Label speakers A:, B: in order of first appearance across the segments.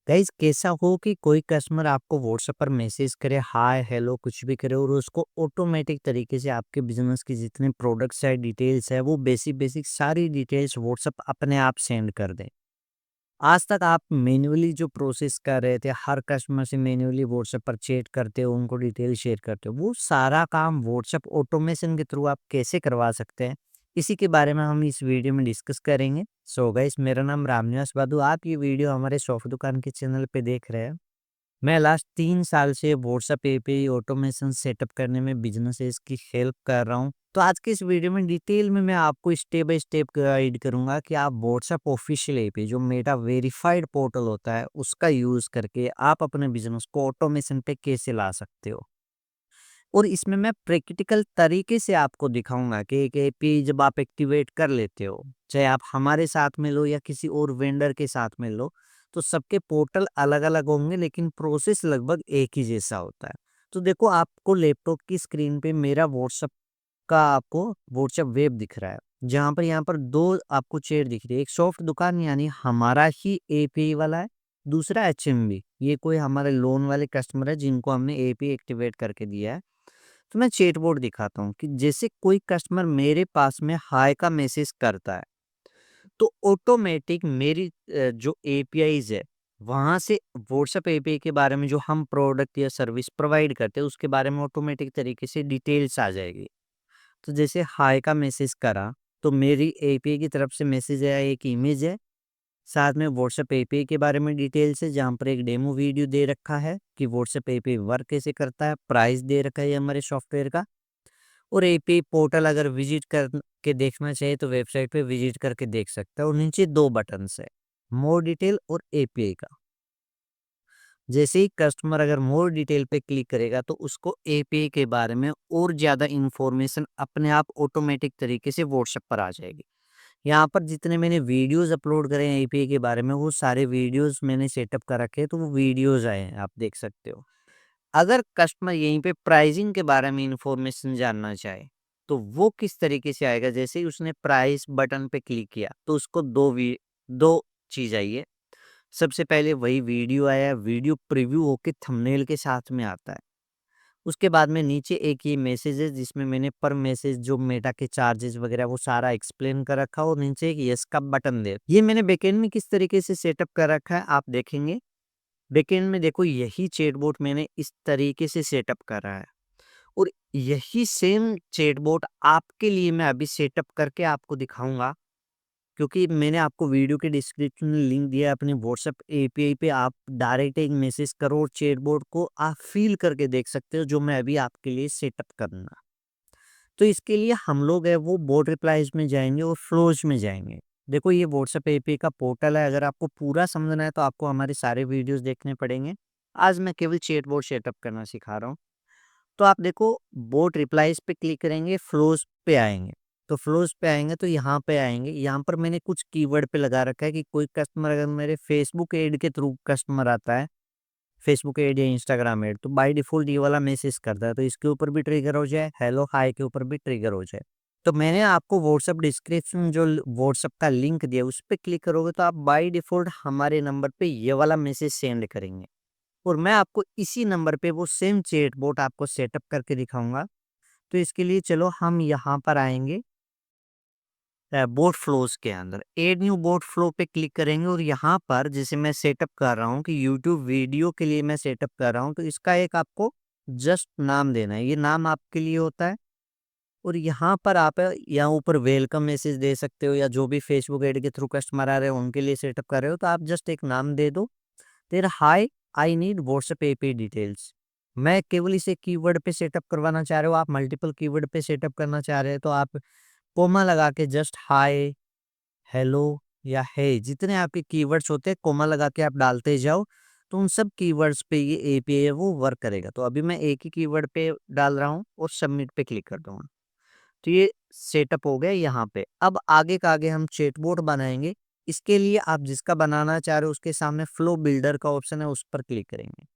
A: Guys कैसा हो कि कोई कस्टमर आपको व्हाट्सएप पर मैसेज करे, हाय हेलो कुछ भी करे और उसको ऑटोमेटिक तरीके से आपके बिजनेस की जितने प्रोडक्ट्स है, डिटेल्स है, वो बेसिक बेसिक सारी डिटेल्स व्हाट्सएप अपने आप सेंड कर दे। आज तक आप मैन्युअली जो प्रोसेस कर रहे थे, हर कस्टमर से मैन्युअली व्हाट्सएप पर चैट करते हो, उनको डिटेल शेयर करते हो, वो सारा काम व्हाट्सएप ऑटोमेशन के थ्रू आप कैसे करवा सकते हैं, इसी के बारे में हम इस वीडियो में डिस्कस करेंगे। सो गाइस, मेरा नाम रामनिवास बादू, आप ये वीडियो हमारे शॉप दुकान के चैनल पे देख रहे हैं। मैं लास्ट 3 साल से व्हाट्सएप एपीआई ऑटोमेशन सेटअप करने में बिज़नेसेस की हेल्प कर रहा हूँ। तो आज के इस वीडियो में डिटेल में मैं आपको स्टेप बाय स्टेप गाइड करूँगा कि आप व्हाट्सएप ऑफिशियल एपीआई जो मेटा वेरिफाइड पोर्टल होता है, उसका यूज़ करके आप अपने बिज़नेस को ऑटोमेशन पे कैसे ला सकते हो। और इसमें मैं प्रैक्टिकल तरीके से आपको दिखाऊँगा कि एक एपीआई जब आप एक्टिवेट कर लेते हो, चाहे आप हमारे साथ में लो या किसी और वेंडर के साथ में लो, तो सबके पोर्टल अलग-अलग होंगे लेकिन प्रोसेस लगभग एक ही जैसा होता है। तो देखो, आपको लैपटॉप की स्क्रीन पे मेरा व्हाट्सएप का आपको व्हाट्सएप वेब दिख रहा है, जहाँ पर यहाँ पर 2 आपको चेयर दिख रही है। एक सॉफ्ट दुकान यानी हमारा ही एपीआई वाला है, दूसरा एचएमबी, ये कोई हमारे लोन वाले कस्टमर है जिनको हमने एपीआई एक्टिवेट करके दिया है। तो मैं चैटबॉट दिखाता हूँ कि जैसे कोई कस्टमर मेरे पास में हाय का मैसेज करता है, तो ऑटोमेटिक मेरी जो एपीआईज है, वहाँ से व्हाट्सएप एपीआई के बारे में जो हम प्रोडक्ट या सर्विस प्रोवाइड करते हैं उसके बारे में ऑटोमेटिक तरीके से डिटेल्स आ जाएगी। तो जैसे हाय का मैसेज करा, तो मेरी एपीआई की तरफ से मैसेज आया, एक इमेज है, साथ में व्हाट्सएप एपीआई के बारे में डिटेल्स है, जहाँ पर एक डेमो वीडियो दे रखा है कि व्हाट्सएप एपीआई वर्क कैसे करता है, प्राइस दे रखा है हमारे सॉफ्टवेयर का। और एपीआई पोर्टल अगर विजिट कर के देखना चाहिए तो वेबसाइट पे विजिट करके देख सकता है, और नीचे 2 बटन्स है, मोर डिटेल और एपीआई का। जैसे ही कस्टमर अगर मोर डिटेल पे क्लिक करेगा तो उसको एपीआई के बारे में और ज़्यादा इन्फॉर्मेशन अपने आप ऑटोमेटिक तरीके से व्हाट्सएप पर आ जाएगी। यहाँ पर जितने मैंने वीडियोज़ अपलोड करे हैं एपीआई के बारे में, वो सारे वीडियोज़ मैंने सेटअप कर रखे हैं, तो वो वीडियोज़ आए हैं, आप देख सकते हो। अगर कस्टमर यहीं पे प्राइसिंग के बारे में इंफॉर्मेशन जानना चाहे, तो वो किस तरीके से आएगा? जैसे ही उसने प्राइस बटन पे क्लिक किया, तो उसको 2 चीज़ आई है। सबसे पहले वही वीडियो आया, वीडियो प्रीव्यू होके थंबनेल के साथ में आता है। उसके बाद में नीचे एक ये मैसेज है जिसमें मैंने पर मैसेज जो मेटा के चार्जेस वगैरह वो सारा एक्सप्लेन कर रखा है, और नीचे एक येस का बटन दे। ये मैंने बैकएंड में किस तरीके से सेटअप कर रखा है आप देखेंगे। बैकएंड में देखो, यही चैटबॉट मैंने इस तरीके से सेटअप करा है, और यही सेम चैटबॉट आपके लिए मैं अभी सेटअप करके आपको दिखाऊँगा, क्योंकि मैंने आपको वीडियो के डिस्क्रिप्शन में लिंक दिया है अपने व्हाट्सएप एपीआई पे। आप डायरेक्ट एक मैसेज करो और चैटबॉट को आप फ़ील करके देख सकते हो, जो मैं अभी आपके लिए सेटअप करूँगा। तो इसके लिए हम लोग है वो बॉट रिप्लाइज़ में जाएँगे और फ्लोज़ में जाएँगे। देखो, ये व्हाट्सएप एपीआई का पोर्टल है, अगर आपको पूरा समझना है तो आपको हमारे सारे वीडियोज़ देखने पड़ेंगे। आज मैं केवल चैटबॉट सेटअप करना सिखा रहा हूँ। तो आप देखो, बॉट रिप्लाइज़ पे क्लिक करेंगे, फ्लोज़ पे आएँगे। तो फ्लोज़ पे आएँगे तो यहाँ पे आएँगे, यहाँ पर मैंने कुछ कीवर्ड पे लगा रखा है कि कोई कस्टमर अगर मेरे फेसबुक ऐड के थ्रू कस्टमर आता है, फेसबुक ऐड या इंस्टाग्राम ऐड, तो बाय डिफ़ॉल्ट ये वाला मैसेज करता है, तो इसके ऊपर भी ट्रिगर हो जाए, हेलो हाय के ऊपर भी ट्रिगर हो जाए। तो मैंने आपको व्हाट्सएप डिस्क्रिप्शन में जो व्हाट्सएप का लिंक दिया, उस पे क्लिक करोगे तो आप बाय डिफ़ॉल्ट हमारे नंबर पे ये वाला मैसेज सेंड करेंगे, और मैं आपको इसी नंबर पे वो सेम चैटबॉट आपको सेटअप करके दिखाऊँगा। तो इसके लिए चलो हम यहाँ पर आएँगे, बोट फ्लोज़ के अंदर ऐड न्यू बोट फ्लो पे क्लिक करेंगे, और यहाँ पर जैसे मैं सेटअप कर रहा हूँ कि यूट्यूब वीडियो के लिए मैं सेटअप कर रहा हूँ, तो इसका एक आपको जस्ट नाम देना है। ये नाम आपके लिए होता है, और यहाँ पर आप यहाँ ऊपर वेलकम मैसेज दे सकते हो, या जो भी फेसबुक ऐड के थ्रू कस्टमर आ रहे हैं उनके लिए सेटअप कर रहे हो, तो आप जस्ट एक नाम दे दो। फिर hi, I need WhatsApp API details. मैं केवल इसे कीवर्ड पे सेटअप करवाना चाह रहे हो, आप मल्टीपल कीवर्ड पे सेटअप करना चाह रहे हो, तो आप कोमा लगा के जस्ट हाय, हेलो या हे, जितने आपके कीवर्ड्स होते हैं कोमा लगा के आप डालते जाओ, तो उन सब कीवर्ड्स पे ये एपीआई है वो वर्क करेगा। तो अभी मैं एक ही कीवर्ड पे डाल रहा हूँ और सबमिट पे क्लिक कर दूंगा। तो ये सेटअप हो गया यहाँ पे। अब आगे का आगे हम चैटबॉट बनाएंगे। इसके लिए आप जिसका बनाना चाह रहे हो उसके सामने फ्लो बिल्डर का ऑप्शन है, उस पर क्लिक करेंगे।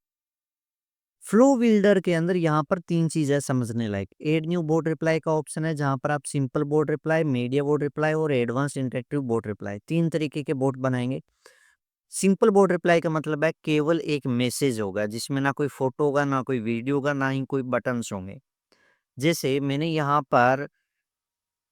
A: फ्लो बिल्डर के अंदर यहाँ पर 3 चीज़ें समझने लायक। ऐड न्यू बोट रिप्लाई का ऑप्शन है, जहाँ पर आप simple boat reply, media boat reply और एडवांस इंटरेक्टिव बोट रिप्लाई 3 तरीके के बोट बनाएंगे। सिंपल बोर्ड रिप्लाई का मतलब है केवल एक मैसेज होगा जिसमें ना कोई फोटो होगा, ना कोई वीडियो होगा, ना ही कोई बटन्स होंगे। जैसे मैंने यहाँ पर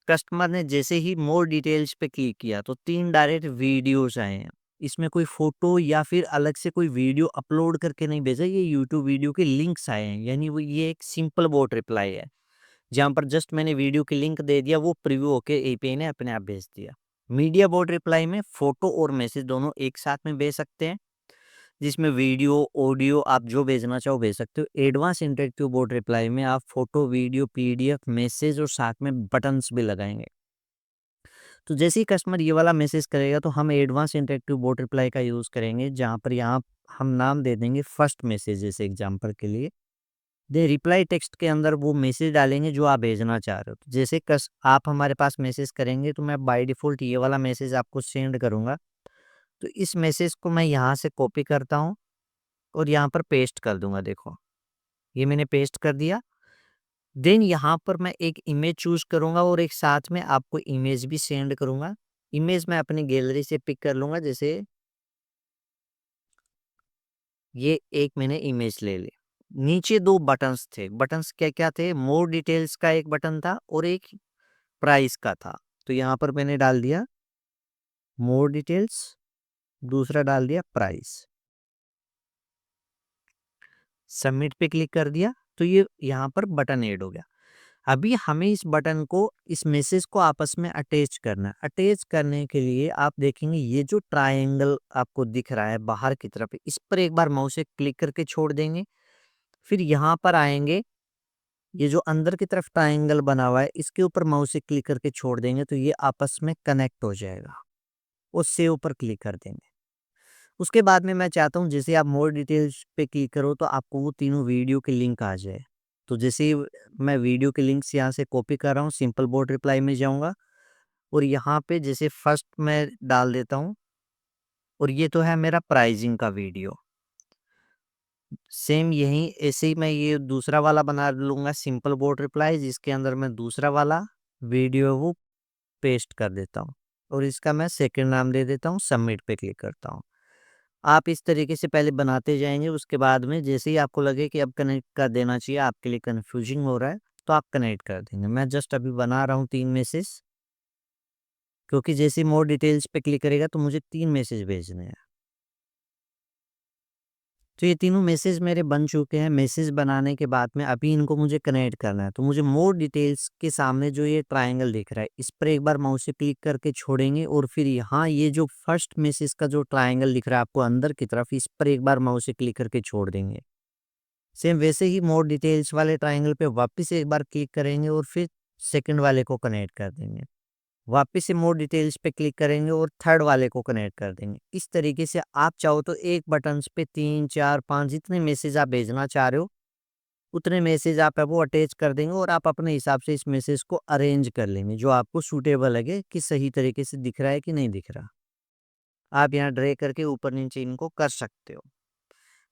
A: कस्टमर ने जैसे ही मोर डिटेल्स पे क्लिक किया तो 3 डायरेक्ट वीडियोज़ आए हैं। इसमें कोई फ़ोटो या फिर अलग से कोई वीडियो अपलोड करके नहीं भेजा, ये यूट्यूब वीडियो के लिंक्स आए हैं। यानी वो ये एक सिंपल बोट रिप्लाई है, जहाँ पर जस्ट मैंने वीडियो की लिंक दे दिया, वो प्रीव्यू होके एपीआई ने अपने आप भेज दिया। मीडिया बोट रिप्लाई में फ़ोटो और मैसेज दोनों एक साथ में भेज सकते हैं, जिसमें वीडियो, ऑडियो आप जो भेजना चाहो भेज सकते हो। एडवांस इंटरैक्टिव बोट रिप्लाई में आप फ़ोटो, वीडियो, पीडीएफ, मैसेज और साथ में बटन्स भी लगाएँगे। तो जैसे ही कस्टमर ये वाला मैसेज करेगा तो हम एडवांस इंटरैक्टिव बोट रिप्लाई का यूज़ करेंगे, जहाँ पर यहाँ हम नाम दे देंगे फर्स्ट मैसेज जैसे एग्जांपल के लिए। दे रिप्लाई टेक्स्ट के अंदर वो मैसेज डालेंगे जो आप भेजना चाह रहे हो। तो जैसे कस आप हमारे पास मैसेज करेंगे तो मैं बाय डिफ़ॉल्ट ये वाला मैसेज आपको सेंड करूँगा। तो इस मैसेज को मैं यहाँ से कॉपी करता हूँ और यहाँ पर पेस्ट कर दूँगा देखो। ये मैंने पेस्ट कर दिया। देन यहाँ पर मैं एक इमेज चूज़ करूँगा और एक साथ में आपको इमेज भी सेंड करूँगा। इमेज मैं अपनी गैलरी से पिक कर लूँगा, जैसे ये एक मैंने इमेज ले ली। नीचे 2 बटन्स थे, बटन्स क्या-क्या थे? मोर डिटेल्स का एक बटन था और एक प्राइस का था। तो यहाँ पर मैंने डाल दिया मोर डिटेल्स, दूसरा डाल दिया प्राइस। सबमिट पे क्लिक कर दिया, तो ये यहाँ पर बटन ऐड हो गया। अभी हमें इस बटन को, इस मैसेज को आपस में अटैच करना है। अटैच करने के लिए आप देखेंगे ये जो ट्रायंगल आपको दिख रहा है बाहर की तरफ, इस पर एक बार माउस से क्लिक करके छोड़ देंगे। फिर यहाँ पर आएँगे, ये जो अंदर की तरफ ट्रायंगल बना हुआ है, इसके ऊपर माउस से क्लिक करके छोड़ देंगे तो ये आपस में कनेक्ट हो जाएगा और सेव पर क्लिक कर देंगे। उसके बाद में मैं चाहता हूँ जैसे आप मोर डिटेल्स पे क्लिक करो तो आपको वो तीनों वीडियो के लिंक आ जाए। तो जैसे ही मैं वीडियो के लिंक्स यहाँ से कॉपी कर रहा हूँ, सिंपल बोट रिप्लाई में जाऊँगा और यहाँ पे जैसे फर्स्ट मैं डाल देता हूँ और ये तो है मेरा प्राइजिंग का वीडियो। सेम यही ऐसे ही मैं ये दूसरा वाला बना लूँगा सिंपल बोट रिप्लाई, जिसके अंदर मैं दूसरा वाला वीडियो है वो पेस्ट कर देता हूँ और इसका मैं सेकंड नाम दे देता हूँ, सबमिट पे क्लिक करता हूँ। आप इस तरीके से पहले बनाते जाएँगे, उसके बाद में जैसे ही आपको लगे कि अब कनेक्ट कर देना चाहिए, आपके लिए कन्फ्यूजिंग हो रहा है, तो आप कनेक्ट कर देंगे। मैं जस्ट अभी बना रहा हूँ 3 मैसेज, क्योंकि जैसे ही मोर डिटेल्स पे क्लिक करेगा तो मुझे 3 मैसेज भेजने हैं। तो ये तीनों मैसेज मेरे बन चुके हैं। मैसेज बनाने के बाद में अभी इनको मुझे कनेक्ट करना है। तो मुझे मोर डिटेल्स के सामने जो ये ट्रायंगल दिख रहा है, इस पर एक बार माउस से क्लिक करके छोड़ेंगे और फिर यहाँ ये जो फर्स्ट मैसेज का जो ट्रायंगल दिख रहा है आपको अंदर की तरफ, इस पर एक बार माउस से क्लिक करके छोड़ देंगे। सेम वैसे ही मोर डिटेल्स वाले ट्रायंगल पे वापस से एक बार क्लिक करेंगे और फिर सेकंड वाले को कनेक्ट कर देंगे। वापस से मोर डिटेल्स पे क्लिक करेंगे और थर्ड वाले को कनेक्ट कर देंगे। इस तरीके से आप चाहो तो एक बटन्स पे 3, 4, 5 जितने मैसेज आप भेजना चाह रहे हो, उतने मैसेज आप है वो अटैच कर देंगे और आप अपने हिसाब से इस मैसेज को अरेंज कर लेंगे, जो आपको सूटेबल लगे कि सही तरीके से दिख रहा है कि नहीं दिख रहा। आप यहाँ ड्रैग करके ऊपर-नीचे इनको कर सकते हो।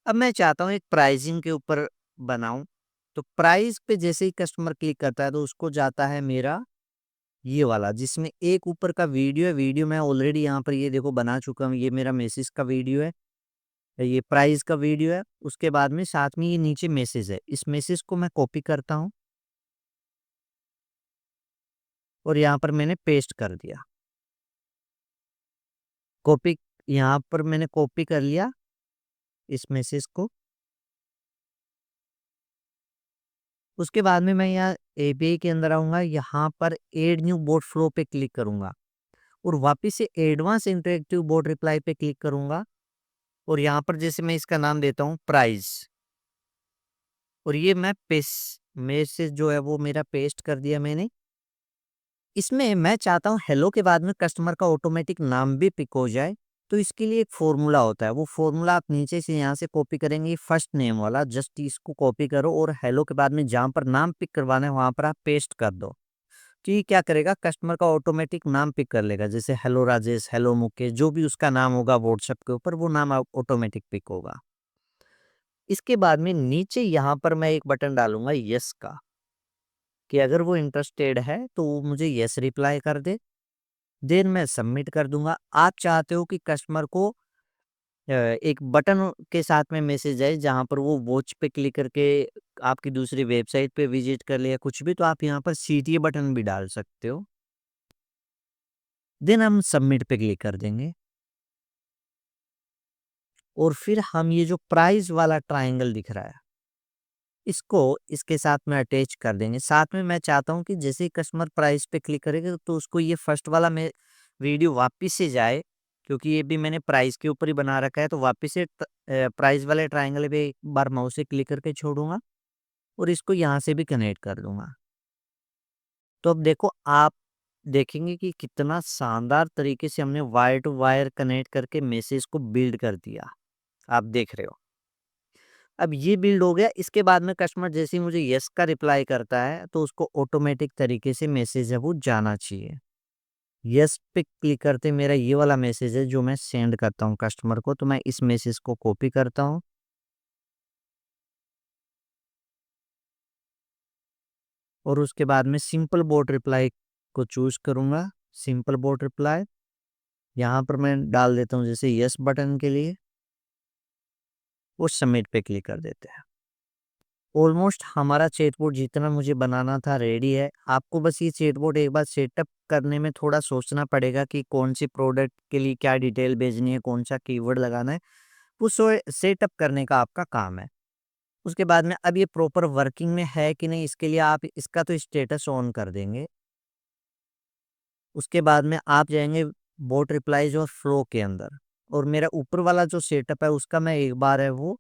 A: अब मैं चाहता हूँ एक प्राइसिंग के ऊपर बनाऊँ, तो प्राइस पे जैसे ही कस्टमर क्लिक करता है तो उसको जाता है मेरा ये वाला, जिसमें एक ऊपर का वीडियो है। वीडियो मैं ऑलरेडी यहाँ पर ये देखो बना चुका हूँ। ये मेरा मैसेज का वीडियो है, ये प्राइस का वीडियो है। उसके बाद में साथ में ये नीचे मैसेज है। इस मैसेज को मैं कॉपी करता हूँ और यहाँ पर मैंने पेस्ट कर दिया। कॉपी, यहाँ पर मैंने कॉपी कर लिया इस मैसेज को। उसके बाद में मैं यहाँ एपीआई के अंदर आऊँगा, यहाँ पर ऐड न्यू बोट फ्लो पे क्लिक करूँगा और वापस से एडवांस इंटरैक्टिव बोट रिप्लाई पे क्लिक करूँगा और यहाँ पर जैसे मैं इसका नाम देता हूँ प्राइस और ये मैं मैसेज जो है वो मेरा पेस्ट कर दिया मैंने। इसमें मैं चाहता हूँ हेलो के बाद में कस्टमर का ऑटोमेटिक नाम भी पिक हो जाए, तो इसके लिए एक फ़ॉर्मूला होता है। वो फ़ॉर्मूला आप नीचे से यहाँ से कॉपी करेंगे, फर्स्ट नेम वाला जस्ट इसको कॉपी करो और हेलो के बाद में जहाँ पर नाम पिक करवाना है वहाँ पर आप पेस्ट कर दो। तो ये क्या करेगा, कस्टमर का ऑटोमेटिक नाम पिक कर लेगा। जैसे हेलो राजेश, हेलो मुकेश, जो भी उसका नाम होगा व्हाट्सएप के ऊपर वो नाम ऑटोमेटिक पिक होगा। इसके बाद में नीचे यहाँ पर मैं एक बटन डालूँगा येस का, कि अगर वो इंटरेस्टेड है तो वो मुझे येस रिप्लाई कर दे। देन मैं सबमिट कर दूँगा। आप चाहते हो कि कस्टमर को एक बटन के साथ में मैसेज आए जहाँ पर वो वॉच पे क्लिक करके आपकी दूसरी वेबसाइट पे विजिट कर ले या कुछ भी, तो आप यहाँ पर सीटीए बटन भी डाल सकते हो। देन हम सबमिट पे क्लिक कर देंगे और फिर हम ये जो प्राइस वाला ट्रायंगल दिख रहा है, इसको इसके साथ में अटैच कर देंगे। साथ में मैं चाहता हूँ कि जैसे ही कस्टमर प्राइस पे क्लिक करेगा तो उसको ये फर्स्ट वाला में वीडियो वापस से जाए, क्योंकि ये भी मैंने प्राइस के ऊपर ही बना रखा है, तो वापस से प्राइस वाले ट्रायंगल पे एक बार माउस से क्लिक करके छोड़ूंगा और इसको यहाँ से भी कनेक्ट कर दूंगा। तो अब देखो, आप देखेंगे कि कितना शानदार तरीके से हमने वायर टू वायर कनेक्ट करके मैसेज को बिल्ड कर दिया। आप देख रहे हो, अब ये बिल्ड हो गया। इसके बाद में कस्टमर जैसे ही मुझे यस का रिप्लाई करता है तो उसको ऑटोमेटिक तरीके से मैसेज है वो जाना चाहिए। यस पे क्लिक करते मेरा ये वाला मैसेज है जो मैं सेंड करता हूँ कस्टमर को, तो मैं इस मैसेज को कॉपी करता हूँ और उसके बाद में सिंपल बोट रिप्लाई को चूज करूंगा। सिंपल बोट रिप्लाई यहाँ पर मैं डाल देता हूँ जैसे यस बटन के लिए, वो सबमिट पे क्लिक कर देते हैं। ऑलमोस्ट हमारा चैटबॉट जितना मुझे बनाना था रेडी है। आपको बस ये चैटबॉट एक बार सेटअप करने में थोड़ा सोचना पड़ेगा कि कौन सी प्रोडक्ट के लिए क्या डिटेल भेजनी है, कौन सा कीवर्ड लगाना है, वो सेटअप करने का आपका काम है। उसके बाद में अब ये प्रॉपर वर्किंग में है कि नहीं, इसके लिए आप इसका तो स्टेटस ऑन कर देंगे। उसके बाद में आप जाएंगे बोट रिप्लाईज और फ्लो के अंदर, और मेरा ऊपर वाला जो सेटअप है उसका मैं एक बार है वो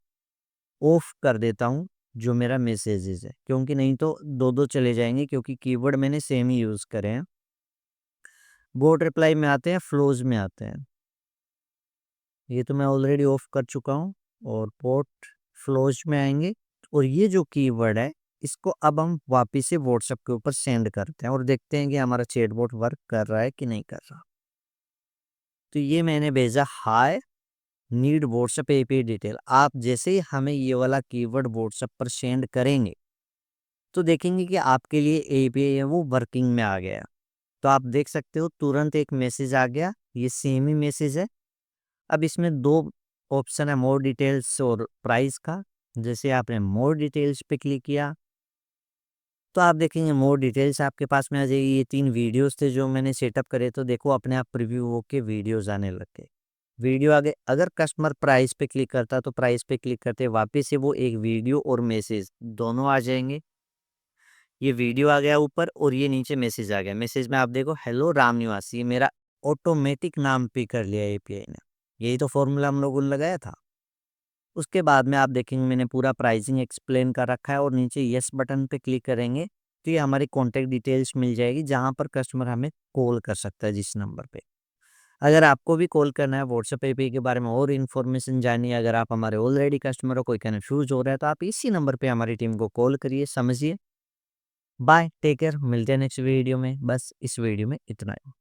A: ऑफ कर देता हूँ, जो मेरा मैसेजेस है, क्योंकि नहीं तो दो दो चले जाएंगे, क्योंकि कीवर्ड मैंने सेम ही यूज़ करे हैं। बोट रिप्लाई में आते हैं, फ्लोज में आते हैं, ये तो मैं ऑलरेडी ऑफ कर चुका हूँ। और बोट फ्लोज में आएंगे और ये जो कीवर्ड है इसको अब हम वापिस से व्हाट्सएप के ऊपर सेंड करते हैं और देखते हैं कि हमारा चैटबॉट वर्क कर रहा है कि नहीं कर रहा। तो ये मैंने भेजा, हाय नीड व्हाट्सएप एपीआई डिटेल। आप जैसे ही हमें ये वाला कीवर्ड व्हाट्सएप पर सेंड करेंगे तो देखेंगे कि आपके लिए एपीआई है वो वर्किंग में आ गया। तो आप देख सकते हो तुरंत एक मैसेज आ गया, ये सेम ही मैसेज है। अब इसमें दो ऑप्शन है, मोर डिटेल्स और प्राइस का। जैसे आपने मोर डिटेल्स पे क्लिक किया तो आप देखेंगे मोर डिटेल्स आपके पास में आ जाएगी। ये 3 वीडियोस थे जो मैंने सेटअप करे, तो देखो अपने आप प्रीव्यू होके वीडियोस आने लग गए। वीडियो आगे अगर कस्टमर प्राइस पे क्लिक करता तो प्राइस पे क्लिक करते वापस से वो एक वीडियो और मैसेज दोनों आ जाएंगे। ये वीडियो आ गया ऊपर और ये नीचे मैसेज आ गया। मैसेज में आप देखो हेलो राम निवास, ये मेरा ऑटोमेटिक नाम पे कर लिया एपीआई ने। यही तो फॉर्मूला हम लोगों ने लगाया था। उसके बाद में आप देखेंगे मैंने पूरा प्राइसिंग एक्सप्लेन कर रखा है और नीचे यस बटन पे क्लिक करेंगे तो ये हमारी कॉन्टैक्ट डिटेल्स मिल जाएगी जहाँ पर कस्टमर हमें कॉल कर सकता है जिस नंबर पे। अगर आपको भी कॉल करना है व्हाट्सएप एपीआई के बारे में और इन्फॉर्मेशन जाननी है, अगर आप हमारे ऑलरेडी कस्टमर हो, कोई कन्फ्यूज हो रहा है, तो आप इसी नंबर पे हमारी टीम को कॉल करिए, समझिए। बाय, टेक केयर, मिलते हैं नेक्स्ट वीडियो में। बस इस वीडियो में इतना ही।